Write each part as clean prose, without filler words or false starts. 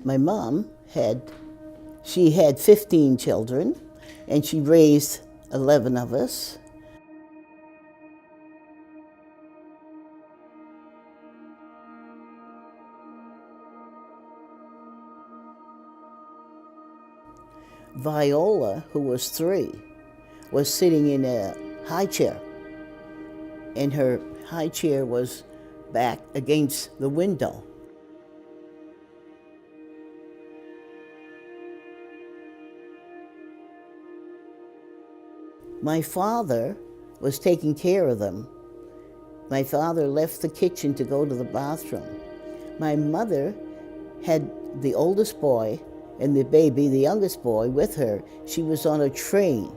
My mom she had 15 children, and she raised 11 of us. Viola, who was 3, was sitting in a high chair, and her high chair was back against the window. My father was taking care of them. My father left the kitchen to go to the bathroom. My mother had the oldest boy and the baby, the youngest boy, with her. She was on a train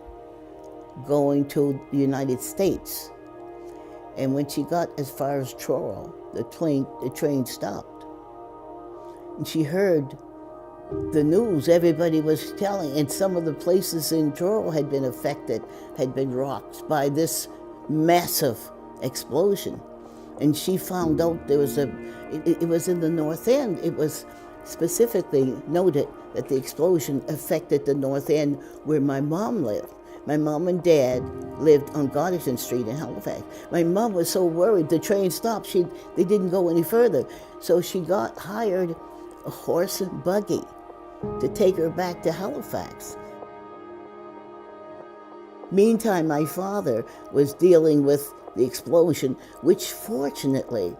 going to the United States. And when she got as far as Truro, the train stopped. And she heard the news everybody was telling, and some of the places in Truro had been affected, had been rocked by this massive explosion. And she found out there was it was in the North End. It was specifically noted that the explosion affected the North End where my mom lived. My mom and dad lived on Goddington Street in Halifax. My mom was so worried, the train stopped, they didn't go any further. So she hired a horse and buggy to take her back to Halifax. Meantime, my father was dealing with the explosion, which fortunately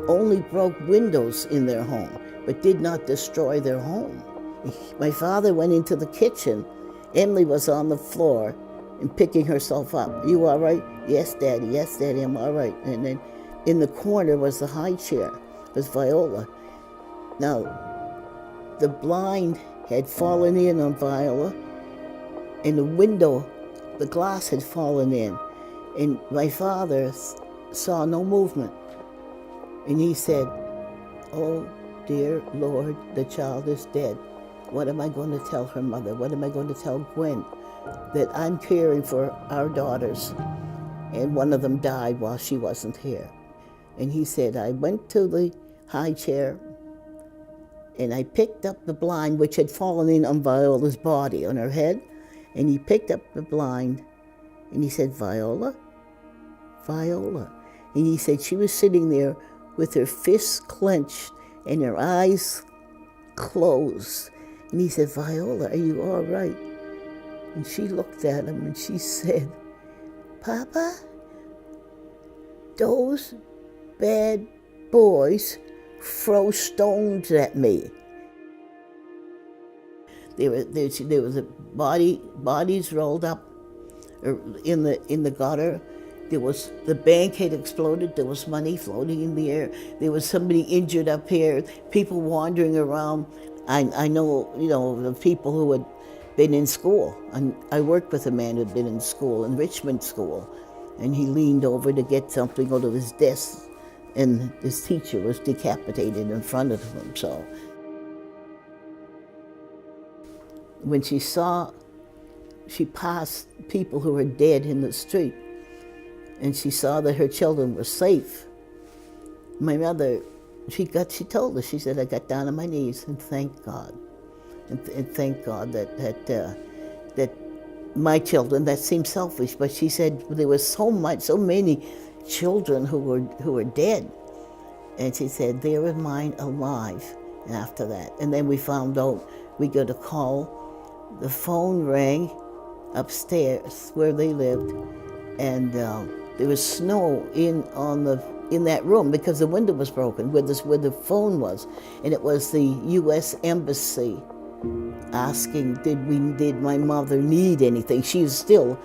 only broke windows in their home, but did not destroy their home. My father went into the kitchen. Emily was on the floor and picking herself up. "You all right?" "Yes, Daddy. Yes, Daddy, I'm all right." And then in the corner was the high chair, was Viola. Now, the blind had fallen in on Viola, and the window, the glass had fallen in. And my father saw no movement. And he said, "Oh, dear Lord, the child is dead. What am I going to tell her mother? What am I going to tell Gwen? That I'm caring for our daughters, and one of them died while she wasn't here." And he said, "I went to the high chair, and I picked up the blind, which had fallen in on Viola's body, on her head, and he picked up the blind, and he said, 'Viola, Viola.' And he said she was sitting there with her fists clenched and her eyes closed. And he said, 'Viola, are you all right?' And she looked at him and she said, 'Papa, those bad boys throw stones at me.'" There was a bodies rolled up in the gutter. The bank had exploded. There was money floating in the air. There was somebody injured up here. People wandering around. I know, the people who had been in school. I worked with a man who had been in school, in Richmond School, and he leaned over to get something out of his desk, and his teacher was decapitated in front of him. So when she passed people who were dead in the street, and she saw that her children were safe. My mother, she told us, she said, "I got down on my knees and thanked God. And thank God that my children," that seemed selfish, but she said there was so many children who were dead. And she said, "There were mine alive," after that. And then we found out, we got a call, the phone rang upstairs where they lived, and there was snow in that room because the window was broken where the phone was, and it was the U.S. Embassy asking, did my mother need anything? She was still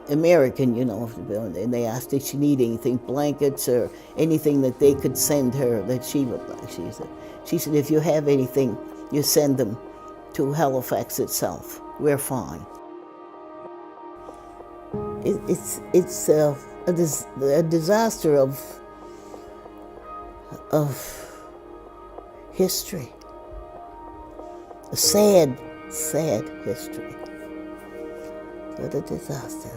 American, and they asked did she need anything, blankets or anything that they could send her that she would like. She said, "If you have anything, you send them to Halifax itself. We're fine." It's a disaster of history, a sad history. What a disaster.